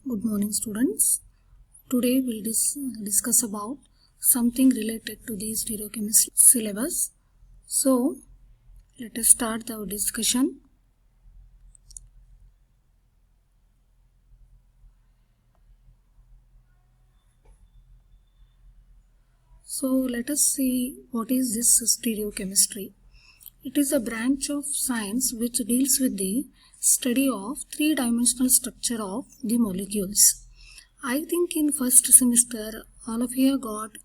Good morning, students. Today we'll discuss about something related to the stereochemistry syllabus. So let us start our discussion. So let us see what is this stereochemistry. It is a branch of science which deals with the study of three-dimensional structure of the molecules. I think in first semester all of you got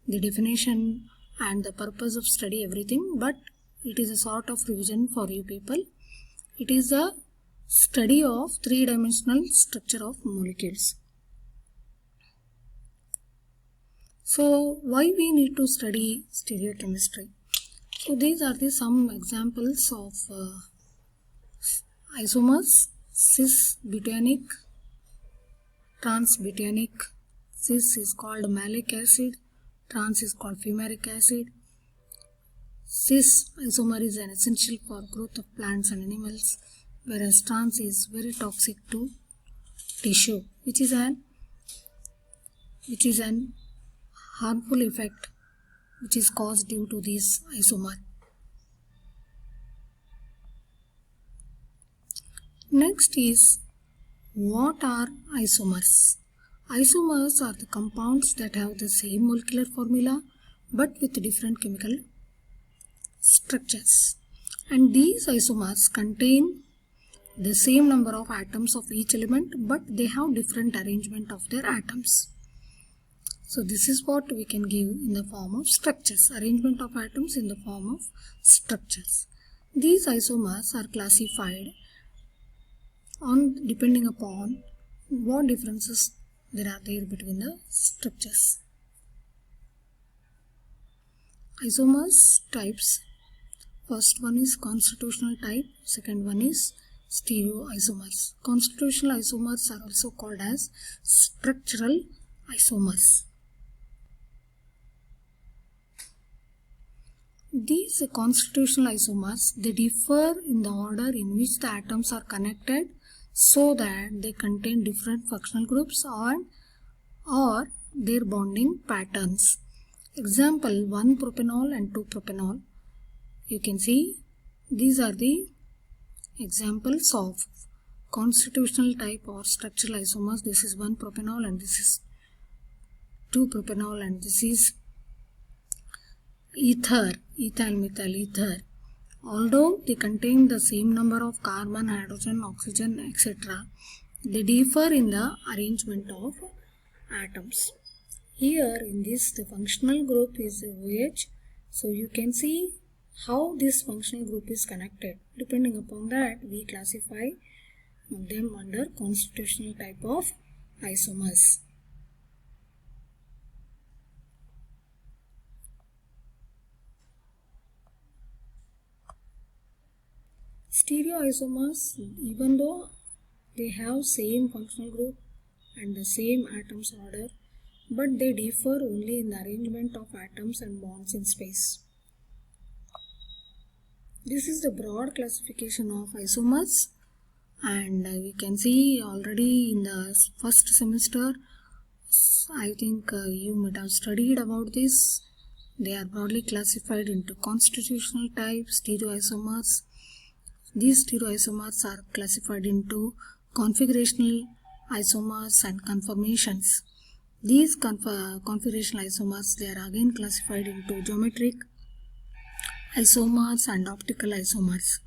the definition and the purpose of study everything, but it is a sort of revision for you people. It is a study of three-dimensional structure of molecules. So why we need to study stereochemistry? So these are some examples of isomers: cis-butanic, trans-butanic. Cis is called malic acid, trans is called fumaric acid. Cis isomer is an essential for growth of plants and animals, whereas trans is very toxic to tissue, which is an harmful effect which is caused due to this isomer. Next is, what are isomers? Isomers are the compounds that have the same molecular formula but with different chemical structures. And these isomers contain the same number of atoms of each element, but they have different arrangement of their atoms. So this is what we can give in the form of structures, arrangement of atoms in the form of structures. These isomers are classified on depending upon what differences there are there between the structures. Isomers types. First one is constitutional type, second one is stereoisomers. Constitutional isomers are also called as structural isomers. These constitutional isomers, they differ in the order in which the atoms are connected so that they contain different functional groups or their bonding patterns. Example, 1-propanol and 2-propanol. You can see these are the examples of constitutional type or structural isomers. This is 1-propanol and this is 2-propanol and this is ethyl methyl ether. Although they contain the same number of carbon, hydrogen, oxygen, etc., they differ in the arrangement of atoms. Here in this, the functional group is OH. So you can see how this functional group is connected. Depending upon that, we classify them under constitutional type of isomers. Stereoisomers, even though they have same functional group and the same atoms order, but they differ only in the arrangement of atoms and bonds in space. This is the broad classification of isomers, and we can see already in the first semester, I think you might have studied about this. They are broadly classified into constitutional type, stereoisomers. These stereoisomers are classified into configurational isomers and conformations. These configurational isomers, they are again classified into geometric isomers and optical isomers.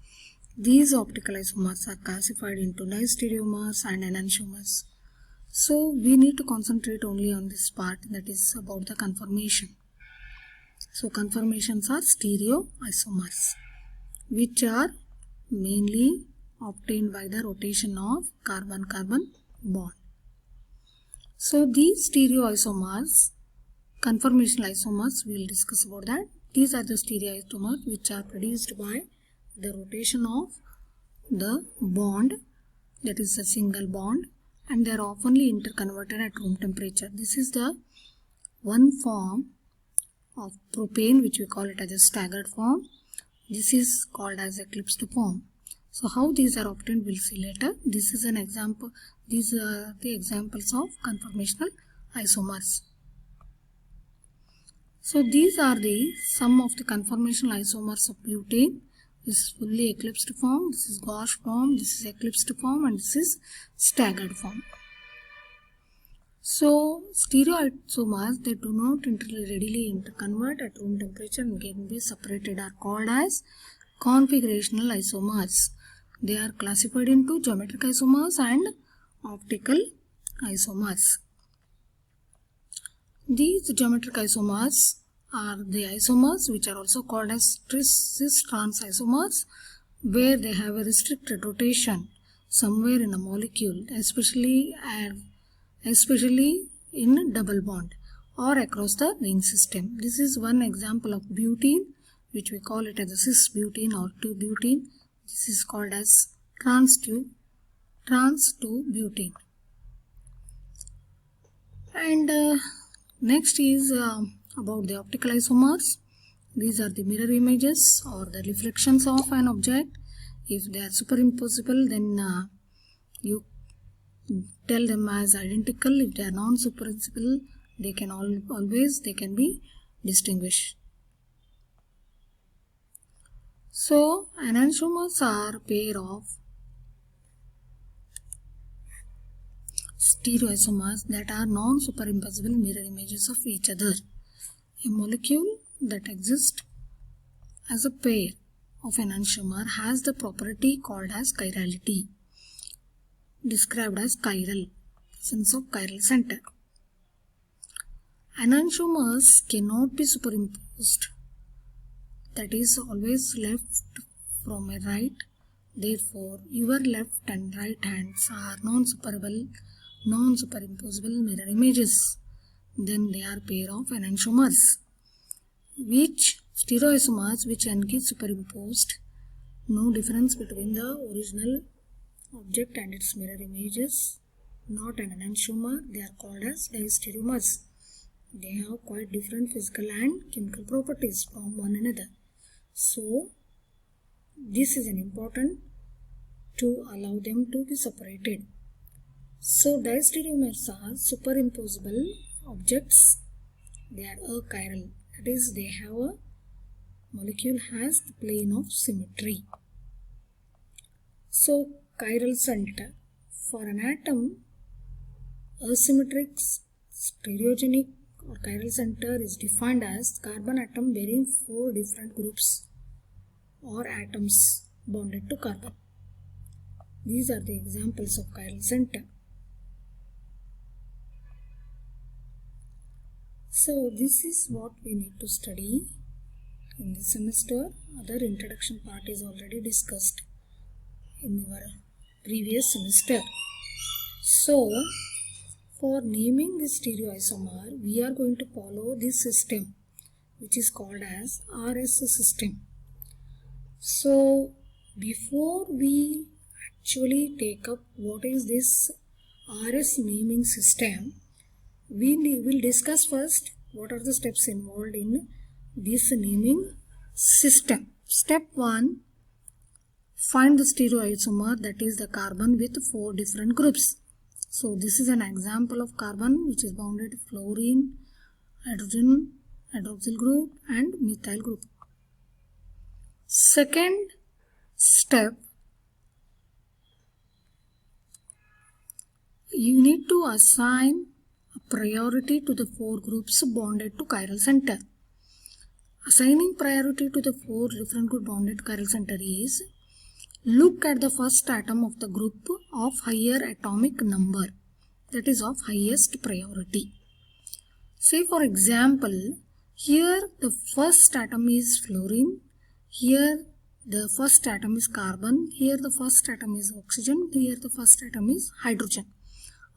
These optical isomers are classified into distereomers and enantiomers. So we need to concentrate only on this part, that is about the conformation. So conformations are stereoisomers, which are mainly obtained by the rotation of carbon-carbon bond. So these stereoisomers, conformational isomers, we will discuss about that. These are the stereoisomers which are produced by the rotation of the bond, that is a single bond, and they are oftenly interconverted at room temperature. This is the one form of propane which we call it as a staggered form. This is called as eclipsed form. So how these are obtained we'll see later. This is an example. These are the examples of conformational isomers. So these are the some of the conformational isomers of butane. This is fully eclipsed form, this is gauche form, this is eclipsed form, and this is staggered form. So stereoisomers, they do not readily interconvert at room temperature and can be separated, are called as configurational isomers. They are classified into geometric isomers and optical isomers. These geometric isomers are the isomers which are also called as cis-trans isomers, where they have a restricted rotation somewhere in a molecule, especially in double bond or across the ring system. This is one example of butene, which we call it as a cis-butene or 2-butene. This is called as trans-2-butene. And next is about the optical isomers. These are the mirror images or the reflections of an object. If they are superimposable, then you tell them as identical. If they are non-superimposable, they can always be distinguished. So enantiomers are a pair of stereoisomers that are non-superimposable mirror images of each other. A molecule that exists as a pair of enantiomer has the property called as chirality, described as chiral, sense of chiral center. Enantiomers cannot be superimposed, that is always left from a right. Therefore, your left and right hands are non-superimposable mirror images. Then they are pair of enantiomers. Which stereoisomers which can get superimposed, no difference between the original object and its mirror images, not an enantiomer, they are called as diastereomers. They have quite different physical and chemical properties from one another. So this is an important to allow them to be separated. So diastereomers are superimposable objects. They are achiral, that is, they have a molecule has the plane of symmetry. So chiral center for an atom, asymmetric stereogenic or chiral center is defined as carbon atom bearing 4 different groups or atoms bonded to carbon. These are the examples of chiral center. So this is what we need to study in this semester. Other introduction part is already discussed in our previous semester. So for naming this stereoisomer, we are going to follow this system which is called as RS system. So before we actually take up what is this RS naming system, we will discuss first what are the steps involved in this naming system. Step 1, find the stereoisomer, that is the carbon with 4 different groups. So this is an example of carbon which is bounded to fluorine, hydrogen, hydroxyl group and methyl group. Second step, you need to assign a priority to the 4 groups bonded to chiral center. Assigning priority to the 4 different group bonded to chiral center is, look at the first atom of the group of higher atomic number, that is of highest priority. Say for example, here the first atom is fluorine, here the first atom is carbon, here the first atom is oxygen, here the first atom is hydrogen.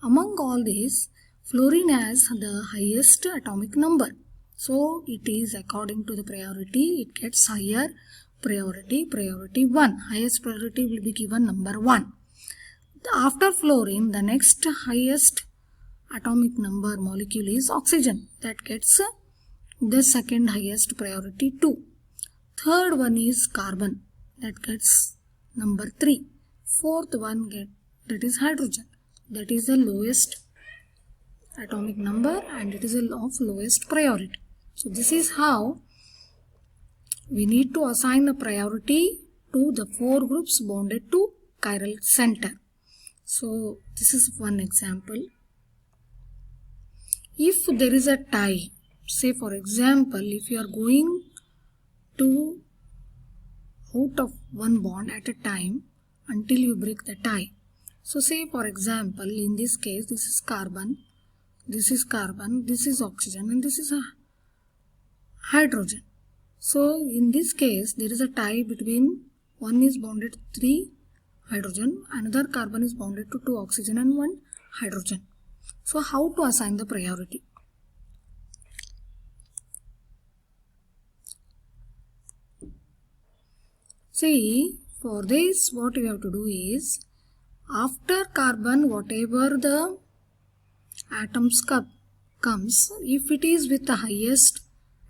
Among all these, fluorine has the highest atomic number. So it is according to the priority, it gets higher priority 1. Highest priority will be given number 1. After fluorine, the next highest atomic number molecule is oxygen. That gets the second highest priority 2. Third one is carbon. That gets number 3. Fourth one that is hydrogen. that is the lowest atomic number and it is of lowest priority. So this is how we need to assign the priority to the 4 groups bonded to chiral center. So this is one example. If there is a tie, say for example, if you are going to out of one bond at a time until you break the tie. So say for example, in this case, this is carbon, this is oxygen and this is a hydrogen. So in this case, there is a tie between one is bonded to 3 hydrogen, another carbon is bonded to 2 oxygen and 1 hydrogen. So how to assign the priority? See, for this what you have to do is, after carbon whatever the atoms comes, if it is with the highest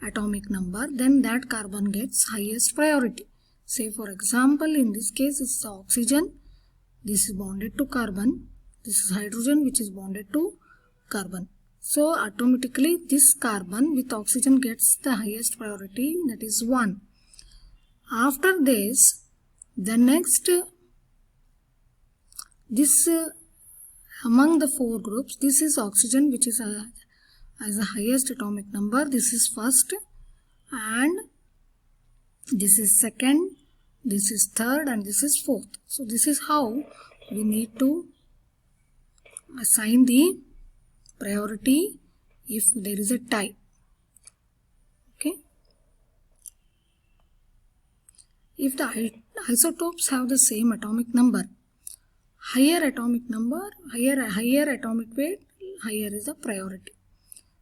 atomic number, then that carbon gets highest priority. Say for example, in this case it's oxygen, this is bonded to carbon, this is hydrogen which is bonded to carbon. So automatically this carbon with oxygen gets the highest priority, that is 1. After this, the next, this among the 4 groups, this is oxygen which is as the highest atomic number. This is first and this is second, this is third and this is fourth. So this is how we need to assign the priority if there is a tie. Okay. If the isotopes have the same atomic number, higher atomic number, higher atomic weight, higher is the priority.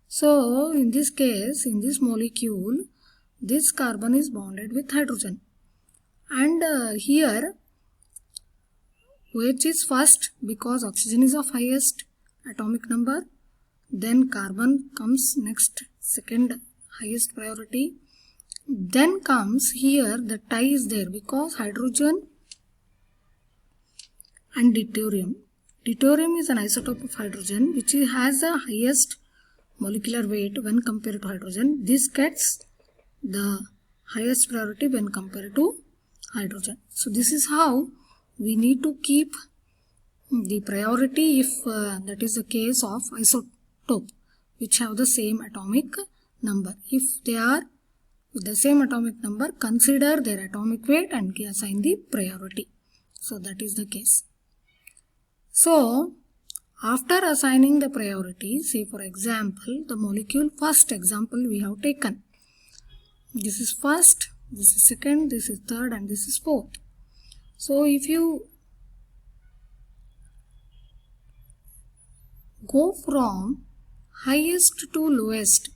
So in this case, in this molecule, this carbon is bonded with hydrogen and here OH is first because oxygen is of highest atomic number, then carbon comes next, second highest priority, then comes here the tie is there because hydrogen and deuterium. Deuterium is an isotope of hydrogen which has the highest molecular weight when compared to hydrogen. This gets the highest priority when compared to hydrogen. So this is how we need to keep the priority if that is the case of isotope which have the same atomic number. If they are with the same atomic number, consider their atomic weight and assign the priority. So that is the case. So after assigning the priority, say for example, the molecule first example we have taken. This is first, this is second, this is third and this is fourth. So if you go from highest to lowest,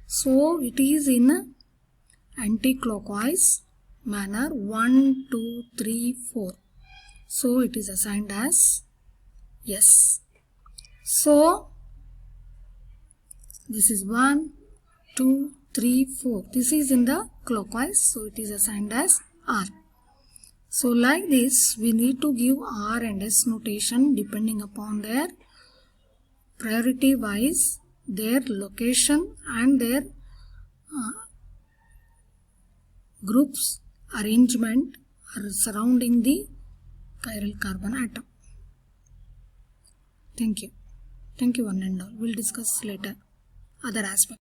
so it is in anti-clockwise manner 1, 2, 3, 4. So it is assigned as yes. So this is 1, 2, 3, 4. This is in the clockwise, so it is assigned as R. So like this, we need to give R and S notation depending upon their priority wise, their location and their groups arrangement surrounding the chiral carbon atom. Thank you. Thank you one and all. We'll discuss later other aspects.